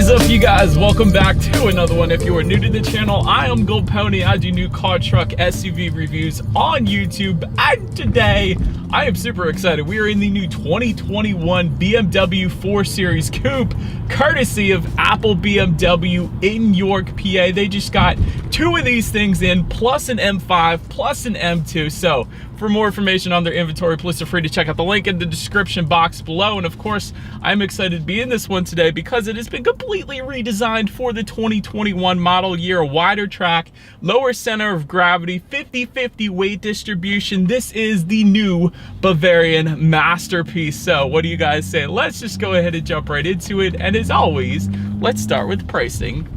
is up, you guys? Welcome back to another one. If you are new to the channel, I am Gold Pony. I do new car, truck, SUV reviews on YouTube, and today I am super excited. We are in the new 2021 BMW 4 Series Coupe, courtesy of Apple BMW in York, PA. They just got two of these things in, plus an M5, plus an M2. So for more information on their inventory, please feel free to check out the link in the description box below. And of course, I'm excited to be in this one today because it has been completely redesigned for the 2021 model year. A wider track, lower center of gravity, 50-50 weight distribution. This is the new Bavarian masterpiece. So what do you guys say? Let's just go ahead and jump right into it. And as always, let's start with pricing.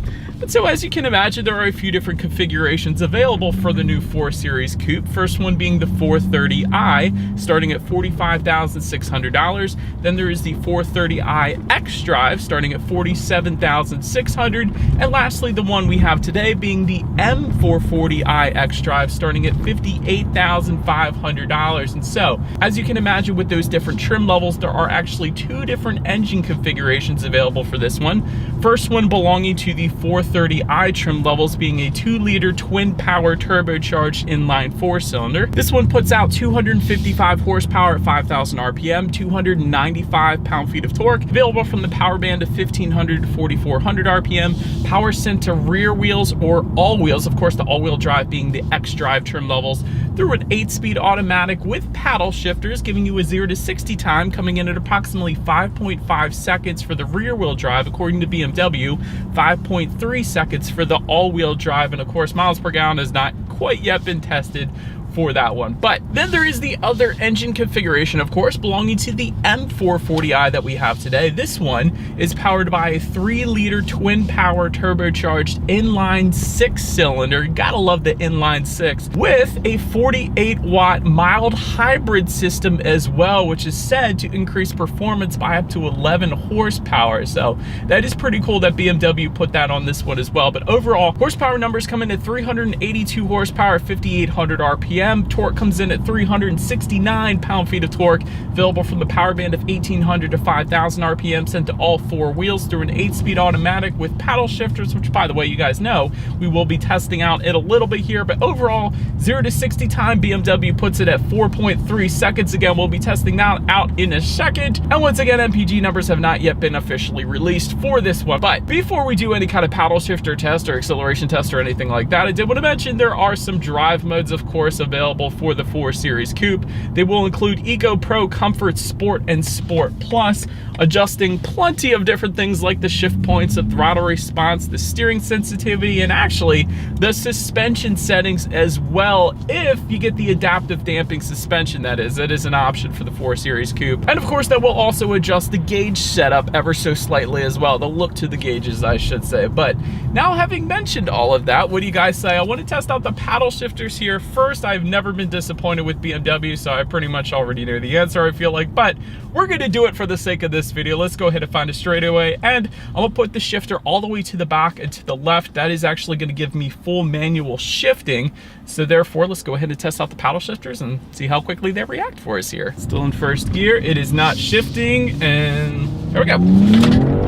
And so as you can imagine, there are a few different configurations available for the new 4 Series Coupe. First one being the 430i, starting at $45,600. Then there is the 430i xDrive, starting at $47,600. And lastly, the one we have today being the M440i xDrive, starting at $58,500. And so, as you can imagine with those different trim levels, there are actually two different engine configurations available for this one. First one belonging to the 430i trim levels being a 2-liter twin power turbocharged inline 4-cylinder. This one puts out 255 horsepower at 5,000 RPM, 295 pound-feet of torque, available from the power band of 1,500 to 4,400 RPM, power sent to rear wheels or all wheels, of course the all-wheel drive being the xDrive trim levels, through an 8-speed automatic with paddle shifters, giving you a 0 to 60 time coming in at approximately 5.5 seconds for the rear-wheel drive, according to BMW, 5.3 seconds for the all-wheel drive, and of course miles per gallon has not quite yet been tested for that one. But then there is the other engine configuration, of course, belonging to the M440i that we have today. This one is powered by a 3-liter twin power turbocharged inline 6-cylinder. Gotta love the inline 6, with a 48-watt mild hybrid system as well, which is said to increase performance by up to 11 horsepower. So that is pretty cool that BMW put that on this one as well. But overall, horsepower numbers come in at 382 horsepower, 5,800 RPM. Torque comes in at 369 pound-feet of torque, available from the power band of 1,800 to 5,000 RPM, sent to all 4 wheels through an 8-speed automatic with paddle shifters, which, by the way, you guys know we will be testing out in a little bit here. But overall, 0 to 60 time, BMW puts it at 4.3 seconds. Again, we'll be testing that out in a second. And once again, MPG numbers have not yet been officially released for this one. But before we do any kind of paddle shifter test or acceleration test or anything like that, I did want to mention there are some drive modes, of course, available for the 4 Series Coupe. They will include Eco, Pro, Comfort, Sport, and Sport Plus, adjusting plenty of different things like the shift points, the throttle response, the steering sensitivity, and actually the suspension settings as well, if you get the adaptive damping suspension. That is an option for the 4 Series Coupe. And of course, that will also adjust the gauge setup ever so slightly as well, the look to the gauges, I should say. But now, having mentioned all of that, what do you guys say? I want to test out the paddle shifters here. First, I've never been disappointed with BMW, so I pretty much already know the answer, I feel like, but we're gonna do it for the sake of this video. Let's go ahead and find a straightaway, and I'm gonna put the shifter all the way to the back and to the left. That is actually gonna give me full manual shifting, so therefore let's go ahead and test out the paddle shifters and see how quickly they react for us here. Still in first gear, it is not shifting, and there we go.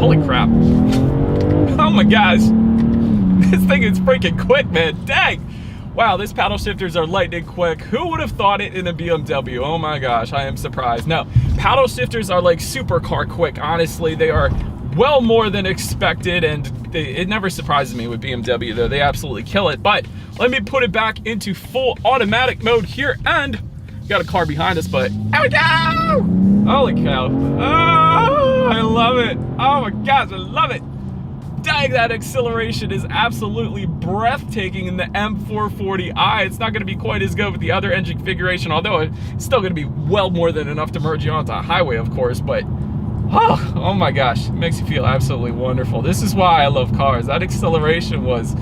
Holy crap. Oh my gosh, this thing is freaking quick, man. Dang. Wow, these paddle shifters are lightning quick. Who would have thought it in a BMW? Oh my gosh, I am surprised. No, paddle shifters are like supercar quick. Honestly, they are well more than expected, and it never surprises me with BMW though. They absolutely kill it. But let me put it back into full automatic mode here, and got a car behind us, but there we go! Holy cow. Oh, I love it. Oh my gosh, I love it. Dang, that acceleration is absolutely breathtaking in the M440i. It's not going to be quite as good with the other engine configuration, although it's still going to be well more than enough to merge you onto a highway, of course. But oh my gosh, it makes you feel absolutely wonderful. This is why I love cars. That acceleration was,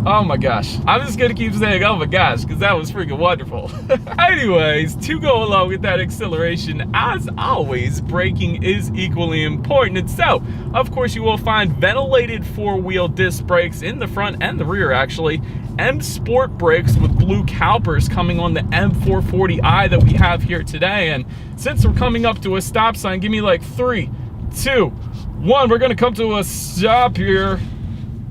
oh my gosh. I'm just gonna keep saying, oh my gosh, because that was freaking wonderful. Anyways, to go along with that acceleration, as always, braking is equally important. And so, of course, you will find ventilated 4-wheel disc brakes in the front and the rear, actually. M Sport brakes with blue calipers coming on the M440i that we have here today. And since we're coming up to a stop sign, give me like 3, 2, 1. We're gonna come to a stop here.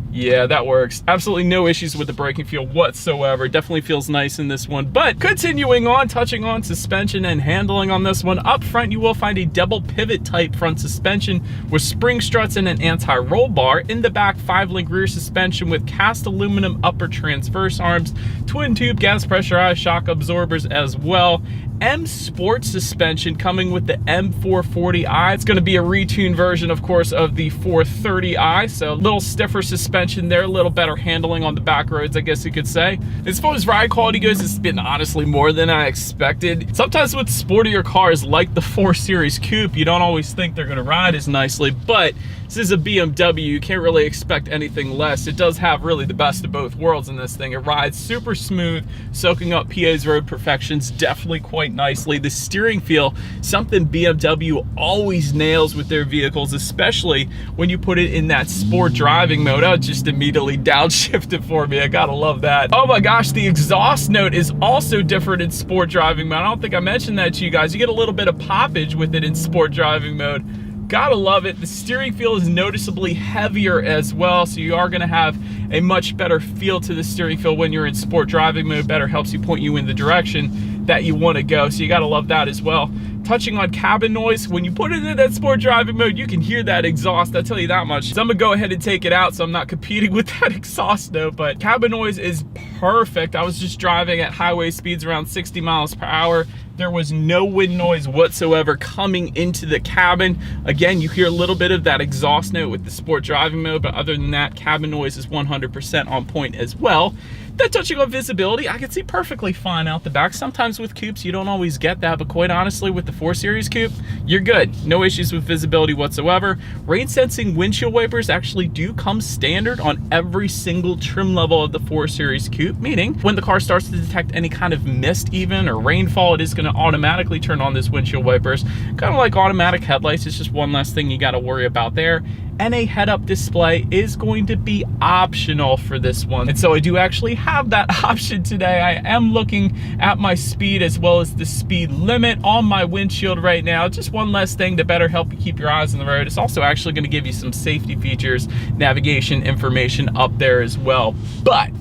Yeah, that works. Absolutely no issues with the braking feel whatsoever. Definitely feels nice in this one. But continuing on, touching on suspension and handling on this one, up front you will find a double pivot type front suspension with spring struts and an anti-roll bar. In the back, 5-link rear suspension with cast aluminum upper transverse arms, twin tube gas pressurized shock absorbers as well. M Sport suspension coming with the M440i. It's going to be a retuned version, of course, of the 430i, so a little stiffer suspension there, a little better handling on the back roads, I guess you could say. As far as ride quality goes, it's been honestly more than I expected. Sometimes with sportier cars like the 4 Series Coupe, you don't always think they're going to ride as nicely, but this is a BMW, you can't really expect anything less. It does have really the best of both worlds in this thing. It rides super smooth, soaking up PA's road perfections definitely quite nicely. The steering feel, something BMW always nails with their vehicles, especially when you put it in that sport driving mode. Oh, it just immediately downshifted for me. I gotta love that. Oh my gosh, the exhaust note is also different in sport driving mode. I don't think I mentioned that to you guys. You get a little bit of poppage with it in sport driving mode. Gotta love it. The steering feel is noticeably heavier as well, so you are gonna have a much better feel to the steering feel when you're in sport driving mode. Better helps you point you in the direction that you want to go, so you gotta love that as well. Touching on cabin noise, when you put it in that sport driving mode, you can hear that exhaust, I'll tell you that much. So I'm gonna go ahead and take it out so I'm not competing with that exhaust note, but cabin noise is perfect. I was just driving at highway speeds around 60 miles per hour. There was no wind noise whatsoever coming into the cabin. Again, you hear a little bit of that exhaust note with the sport driving mode, but other than that, cabin noise is 100% on point as well. Then touching on visibility, I can see perfectly fine out the back. Sometimes with coupes, you don't always get that, but quite honestly, with the 4 Series Coupe, you're good. No issues with visibility whatsoever. Rain sensing windshield wipers actually do come standard on every single trim level of the 4 Series Coupe, meaning when the car starts to detect any kind of mist even or rainfall, it is gonna automatically turn on those windshield wipers. Kind of like automatic headlights, it's just one less thing you gotta worry about there. And a head-up display is going to be optional for this one. And so I do actually have that option today. I am looking at my speed as well as the speed limit on my windshield right now. Just one less thing to better help you keep your eyes on the road. It's also actually gonna give you some safety features, navigation information up there as well. But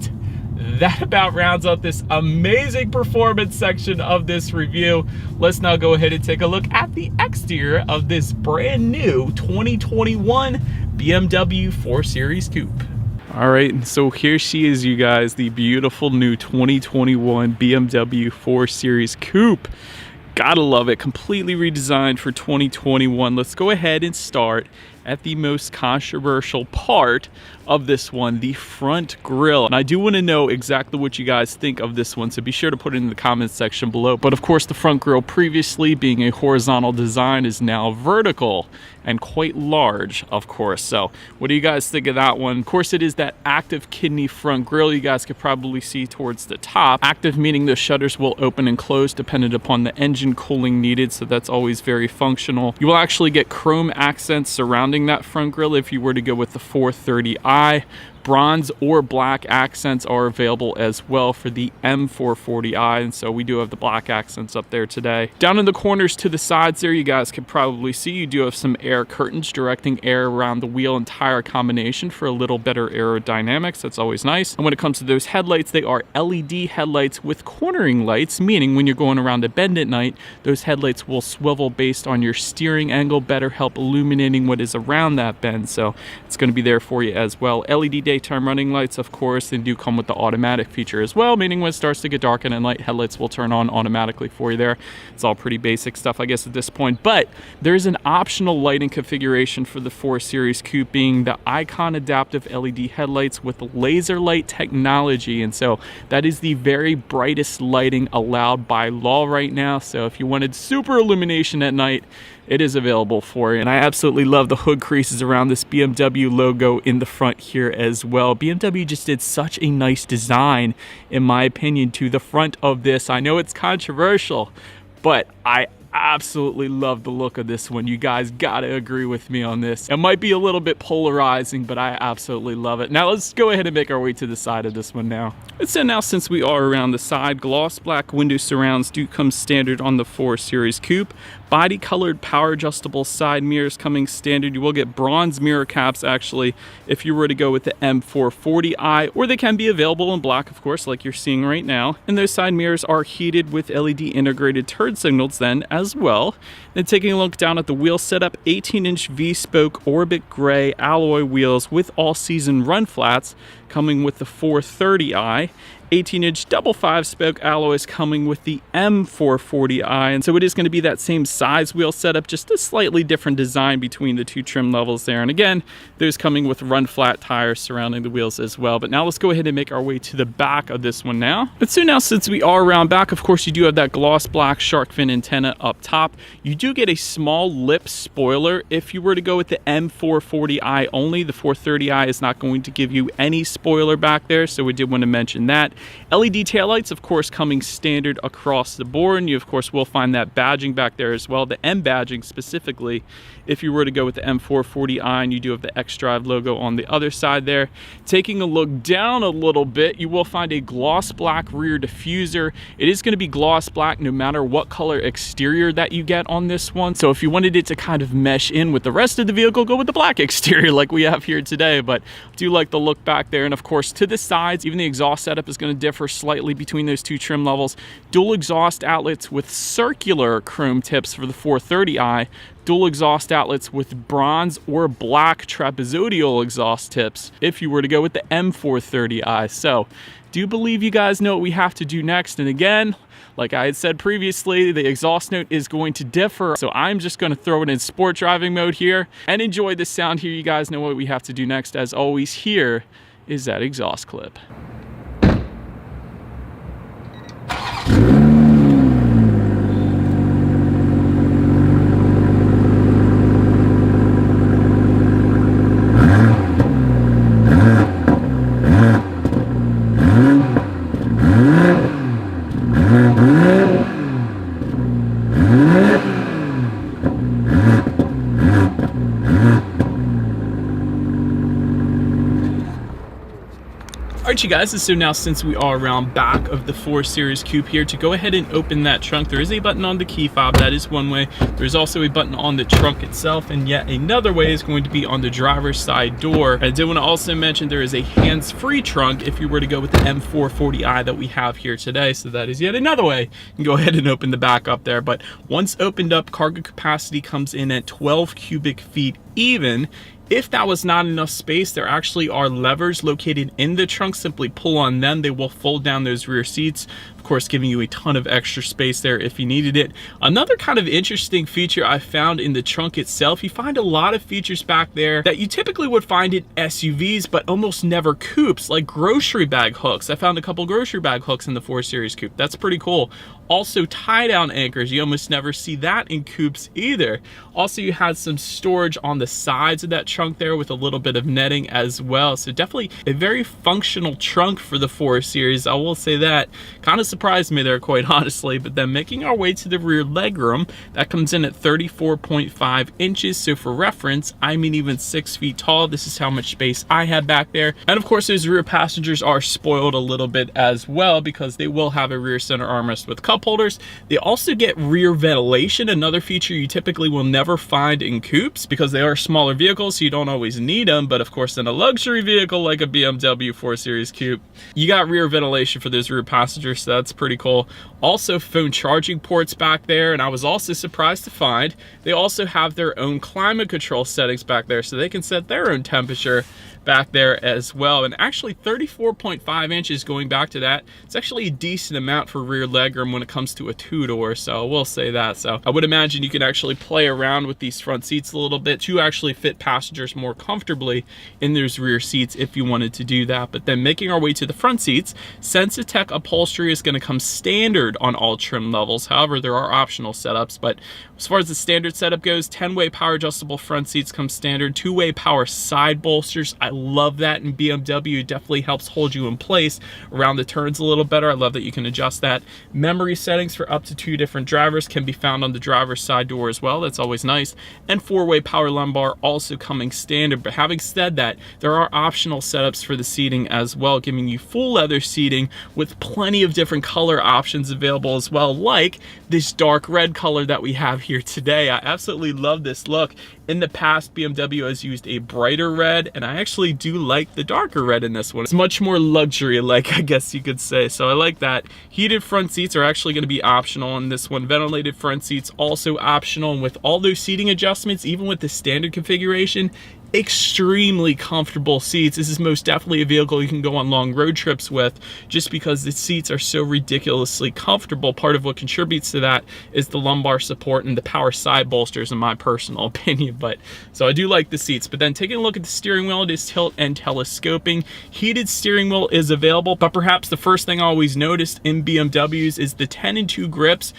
that about rounds out this amazing performance section of this review. Let's now go ahead and take a look at the exterior of this brand new 2021 BMW 4 Series Coupe. All right, so here she is, you guys, the beautiful new 2021 BMW 4 Series Coupe. Gotta love it, completely redesigned for 2021. Let's go ahead and start at the most controversial part of this one, the front grille. And I do want to know exactly what you guys think of this one, so be sure to put it in the comments section below. But of course, the front grille previously being a horizontal design is now vertical and quite large, of course. So what do you guys think of that one? Of course, it is that active kidney front grille you guys could probably see towards the top. Active meaning the shutters will open and close dependent upon the engine cooling needed, so that's always very functional. You will actually get chrome accents surrounding that front grille if you were to go with the 430i. Bronze or black accents are available as well for the M440i, and so we do have the black accents up there today. Down in the corners to the sides there, you guys can probably see you do have some air curtains directing air around the wheel and tire combination for a little better aerodynamics. That's always nice. And when it comes to those headlights, they are LED headlights with cornering lights, meaning when you're going around a bend at night, those headlights will swivel based on your steering angle, better help illuminating what is around that bend. So it's going to be there for you as well. LED daytime running lights, of course, they do come with the automatic feature as well, meaning when it starts to get dark and at night, headlights will turn on automatically for you there. It's all pretty basic stuff, I guess, at this point. But there's an optional lighting configuration for the 4 Series Coupe, being the Icon adaptive LED headlights with laser light technology. And so that is the very brightest lighting allowed by law right now. So if you wanted super illumination at night, it is available for you. And I absolutely love the hood creases around this BMW logo in the front here as well. BMW just did such a nice design, in my opinion, to the front of this. I know it's controversial, but I absolutely love the look of this one. You guys gotta agree with me on this. It might be a little bit polarizing, but I absolutely love it. Now let's go ahead and make our way to the side of this one now. And so now, since we are around the side, gloss black window surrounds do come standard on the 4 Series Coupe, Body colored power adjustable side mirrors coming standard. You will get bronze mirror caps actually if you were to go with the M440i, or they can be available in black, of course, like you're seeing right now. And those side mirrors are heated with LED integrated turn signals then as well. Then taking a look down at the wheel setup, 18-inch V-spoke Orbit Gray alloy wheels with all-season run flats coming with the 430i. 18-inch double 5-spoke alloys coming with the M440i, and so it is going to be that same size wheel setup, just a slightly different design between the two trim levels there. And again, those coming with run flat tires surrounding the wheels as well. But now let's go ahead and make our way to the back of this one now. But so now, since we are around back, of course you do have that gloss black shark fin antenna up top. You do get a small lip spoiler if you were to go with the M440i only. The 430i is not going to give you any spoiler back there, so we did want to mention that. LED taillights, of course, coming standard across the board, and you of course will find that badging back there as well, the M badging specifically if you were to go with the M440i, and you do have the X-Drive logo on the other side there. Taking a look down a little bit, you will find a gloss black rear diffuser. It is going to be gloss black no matter what color exterior that you get on this one, so if you wanted it to kind of mesh in with the rest of the vehicle, go with the black exterior like we have here today. But I do like the look back there. And of course to the sides, even the exhaust setup is going to differ slightly between those two trim levels. Dual exhaust outlets with circular chrome tips for the 430i, dual exhaust outlets with bronze or black trapezoidal exhaust tips if you were to go with the M430i. So do believe you guys know what we have to do next. And again, like I had said previously, the exhaust note is going to differ, so I'm just going to throw it in sport driving mode here and enjoy the sound here. You guys know what we have to do next. As always, here is that exhaust clip. Alright you guys, so now since we are around back of the 4 Series Coupe here, to go ahead and open that trunk, there is a button on the key fob. That is one way. There's also a button on the trunk itself, and yet another way is going to be on the driver's side door. I did want to also mention there is a hands-free trunk if you were to go with the M440i that we have here today, so that is yet another way. You can go ahead and open the back up there. But once opened up, cargo capacity comes in at 12 cubic feet even. If that was not enough space, there actually are levers located in the trunk. Simply pull on them. They will fold down those rear seats, of course giving you a ton of extra space there if you needed it. Another kind of interesting feature I found in the trunk itself, you find a lot of features back there that you typically would find in SUVs but almost never coupes, like grocery bag hooks. I found a couple grocery bag hooks in the 4 Series Coupe. That's pretty cool. Also tie-down anchors, you almost never see that in coupes either. Also, you had some storage on the sides of that trunk there with a little bit of netting as well. So definitely a very functional trunk for the 4 Series. I will say that. Kind of surprised me there, quite honestly. But then making our way to the rear legroom, that comes in at 34.5 inches. So for reference, I'm even 6 feet tall. This is how much space I had back there. And of course, those rear passengers are spoiled a little bit as well because they will have a rear center armrest with cup holders. They also get rear ventilation, another feature you typically will never find in coupes because they are smaller vehicles, so you don't always need them. But of course, in a luxury vehicle like a BMW 4 Series Coupe, you got rear ventilation for those rear passengers, so that's pretty cool. Also, phone charging ports back there, and I was also surprised to find they also have their own climate control settings back there, so they can set their own temperature back there as well. And actually 34.5 inches, going back to that, it's actually a decent amount for rear legroom when it comes to a two-door, so I will say that. So I would imagine you can actually play around with these front seats a little bit to actually fit passengers more comfortably in those rear seats if you wanted to do that. But then making our way to the front seats, Sensitech upholstery is going to come standard on all trim levels. However, there are optional setups, but as far as the standard setup goes, 10-way power adjustable front seats come standard, 2-way power side bolsters. I love that in BMW. It definitely helps hold you in place around the turns a little better. I love that you can adjust that. Memory settings for up to 2 different drivers can be found on the driver's side door as well. That's always nice. And 4-way power lumbar also coming standard. But having said that, there are optional setups for the seating as well, giving you full leather seating with plenty of different different color options available as well, like this dark red color that we have here today. I absolutely love this look. In the past, BMW has used a brighter red, and I actually do like the darker red in this one. It's much more luxury-like, I guess you could say, so I like that. Heated front seats are actually going to be optional in this one. Ventilated front seats also optional, and with all those seating adjustments, even with the standard configuration, extremely comfortable seats. This is most definitely a vehicle you can go on long road trips with, just because the seats are so ridiculously comfortable. Part of what contributes to that is the lumbar support and the power side bolsters, in my personal opinion. But so I do like the seats. But then taking a look at the steering wheel, it is tilt and telescoping. Heated steering wheel is available, but perhaps the first thing I always noticed in BMWs is the 10-2 grips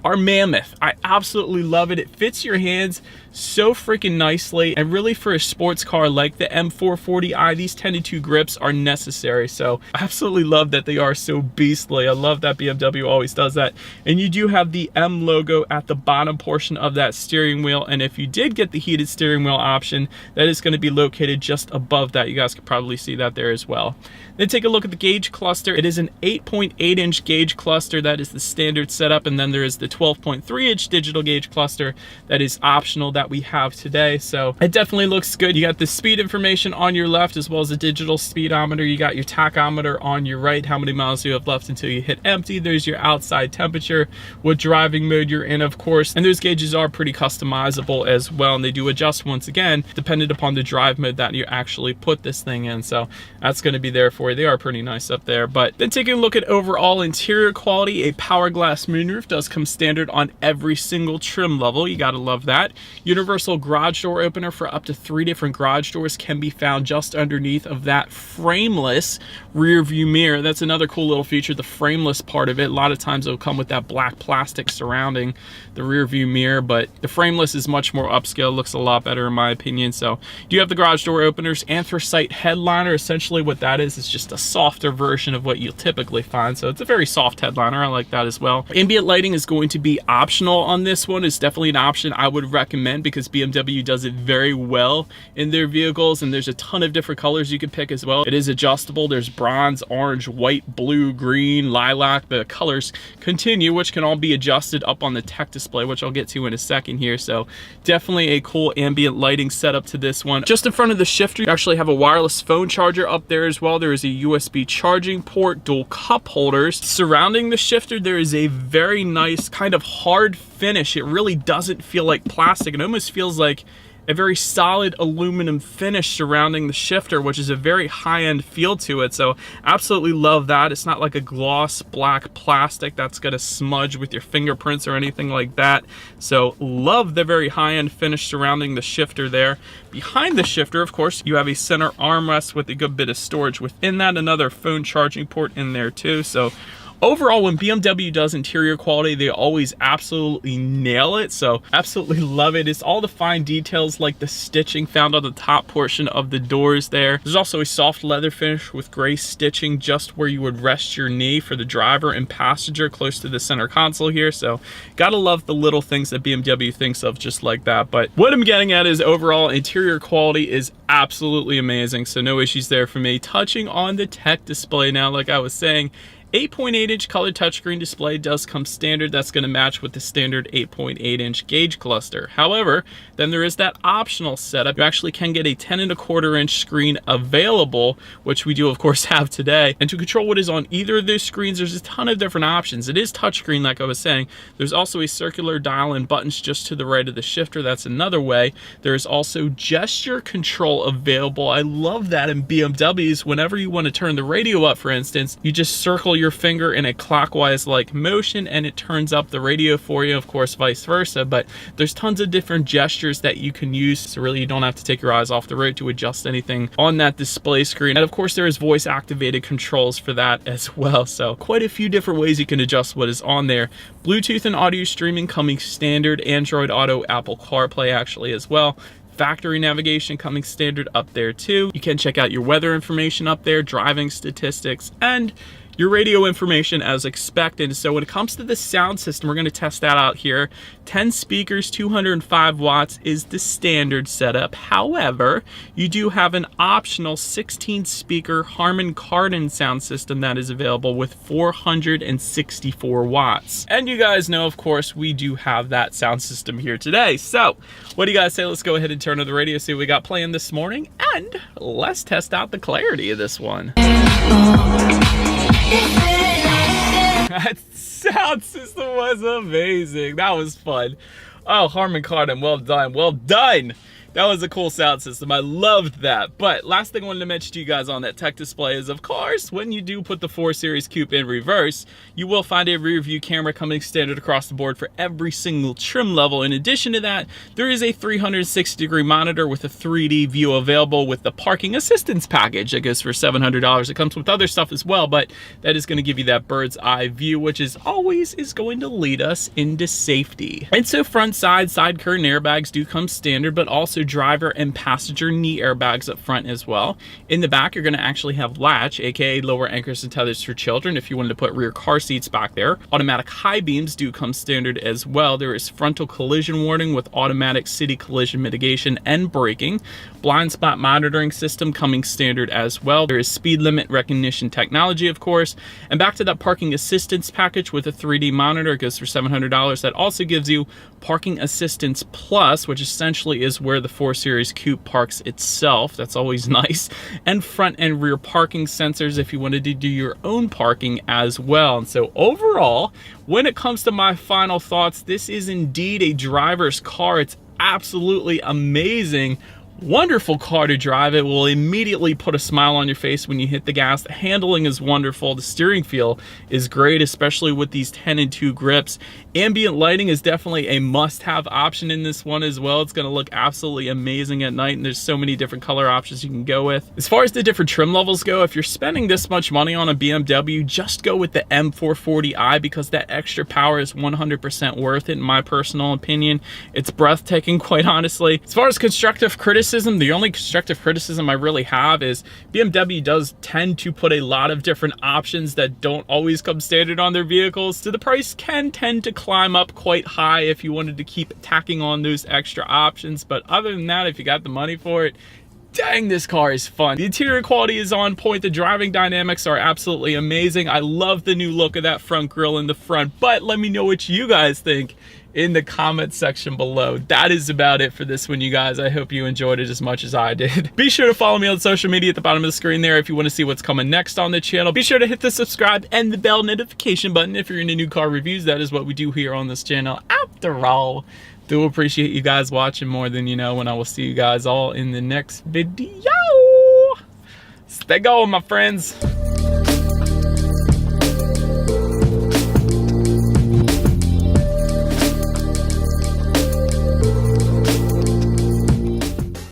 are mammoth. I absolutely love it. It fits your hands so freaking nicely, and really for a sports car like the M440i, these 10-2 grips are necessary. So I absolutely love that they are so beastly. I love that BMW always does that. And you do have the M logo at the bottom portion of that steering wheel, and if you did get the heated steering wheel option, that is going to be located just above that. You guys could probably see that there as well. Then take a look at the gauge cluster. It is an 8.8-inch gauge cluster. That is the standard setup, and then there is the 12.3-inch digital gauge cluster that is optional that we have today. So it definitely looks good. You got the speed information on your left, as well as a digital speedometer. You got your tachometer on your right, how many miles you have left until you hit empty. There's your outside temperature, what driving mode you're in, of course, and those gauges are pretty customizable as well, and they do adjust once again dependent upon the drive mode that you actually put this thing in. So that's going to be there for you. They are pretty nice up there. But then taking a look at overall interior quality, a power glass moonroof does come standard on every single trim level. You gotta love that. Universal garage door opener for up to 3 different garage doors can be found just underneath of that frameless rear view mirror. That's another cool little feature, the frameless part of it. A lot of times it'll come with that black plastic surrounding the rear view mirror, but the frameless is much more upscale, looks a lot better in my opinion. So you have the garage door openers, anthracite headliner. Essentially what that is just a softer version of what you'll typically find. So it's a very soft headliner. I like that as well. Ambient lighting is going to be optional on this one. It's definitely an option I would recommend because BMW does it very well in their vehicles, and there's a ton of different colors you can pick as well. It is adjustable. There's bronze, orange, white, blue, green, lilac. The colors continue, which can all be adjusted up on the tech display, which I'll get to in a second here. So definitely a cool ambient lighting setup to this one. Just in front of the shifter, you actually have a wireless phone charger up there as well. There is a USB charging port, dual cup holders. Surrounding the shifter, there is a very nice kind of hard finish. It really doesn't feel like plastic. It almost feels like a very solid aluminum finish surrounding the shifter, which is a very high-end feel to it. So absolutely love that. It's not like a gloss black plastic that's gonna smudge with your fingerprints or anything like that. So love the very high-end finish surrounding the shifter there. Behind the shifter, of course, you have a center armrest with a good bit of storage within that, another phone charging port in there too. So overall, when BMW does interior quality, they always absolutely nail it. So absolutely love it. It's all the fine details like the stitching found on the top portion of the doors there. There's also a soft leather finish with gray stitching just where you would rest your knee for the driver and passenger close to the center console here. So gotta love the little things that BMW thinks of just like that. But what I'm getting at is overall interior quality is absolutely amazing. So no issues there for me. Touching on the tech display now, like I was saying, 8.8-inch color touchscreen display does come standard. That's going to match with the standard 8.8-inch gauge cluster. However, then there is that optional setup. You actually can get a 10.25-inch screen available, which we do of course have today. And to control what is on either of those screens, there's a ton of different options. It is touchscreen, like I was saying. There's also a circular dial and buttons just to the right of the shifter. That's another way. There's also gesture control available. I love that in BMWs. Whenever you want to turn the radio up, for instance, you just circle your finger in a clockwise like motion and it turns up the radio for you, of course vice versa. But there's tons of different gestures that you can use, so really you don't have to take your eyes off the road to adjust anything on that display screen. And of course there is voice activated controls for that as well, so quite a few different ways you can adjust what is on there. Bluetooth and audio streaming coming standard, Android Auto, Apple CarPlay actually as well. Factory navigation coming standard up there too. You can check out your weather information up there, driving statistics, and your radio information as expected. So when it comes to the sound system, we're going to test that out here. 10 speakers, 205 watts is the standard setup. However, you do have an optional 16 speaker Harman Kardon sound system that is available with 464 watts. And you guys know, of course, we do have that sound system here today. So what do you guys say? Let's go ahead and turn on the radio, see what we got playing this morning, and let's test out the clarity of this one. That sound system was amazing. That was fun. Oh, Harman Kardon, well done, well done. That was a cool sound system. I loved that. But last thing I wanted to mention to you guys on that tech display is, of course, when you do put the 4 Series Coupe in reverse, you will find a rear view camera coming standard across the board for every single trim level. In addition to that, there is a 360-degree monitor with a 3D view available with the parking assistance package that goes for $700. It comes with other stuff as well, but that is going to give you that bird's eye view, which is always going to lead us into safety. And so front side curtain airbags do come standard, but also driver and passenger knee airbags up front as well. In the back, you're going to actually have latch, aka lower anchors and tethers for children if you wanted to put rear car seats back there. Automatic high beams do come standard as well. There is frontal collision warning with automatic city collision mitigation and braking. Blind spot monitoring system coming standard as well. There is speed limit recognition technology, of course. And back to that parking assistance package with a 3D monitor, it goes for $700. That also gives you parking assistance plus, which essentially is where the 4 Series Coupe parks itself. That's always nice. And front and rear parking sensors if you wanted to do your own parking as well. And so overall, when it comes to my final thoughts, this is indeed a driver's car. It's absolutely amazing. Wonderful car to drive. It will immediately put a smile on your face when you hit the gas. The handling is wonderful. The steering feel is great, especially with these 10 and 2 grips. Ambient lighting is definitely a must-have option in this one as well. It's going to look absolutely amazing at night, and there's so many different color options you can go with. As far as the different trim levels go, if you're spending this much money on a BMW, just go with the M440i because that extra power is 100% worth it in my personal opinion. It's breathtaking, quite honestly. As far as constructive criticism, the only constructive criticism I really have is BMW does tend to put a lot of different options that don't always come standard on their vehicles, so the price can tend to climb up quite high if you wanted to keep tacking on those extra options. But other than that, if you got the money for it, dang, this car is fun. The interior quality is on point. The driving dynamics are absolutely amazing. I love the new look of that front grille in the front, but let me know what you guys think in the comment section below. That is about it for this one, you guys. I hope you enjoyed it as much as I did. Be sure to follow me on social media at the bottom of the screen there if you want to see what's coming next on the channel. Be sure to hit the subscribe and the bell notification button if you're into new car reviews. That is what we do here on this channel after all. Do appreciate you guys watching more than you know, and I will see you guys all in the next video. Stay going, my friends.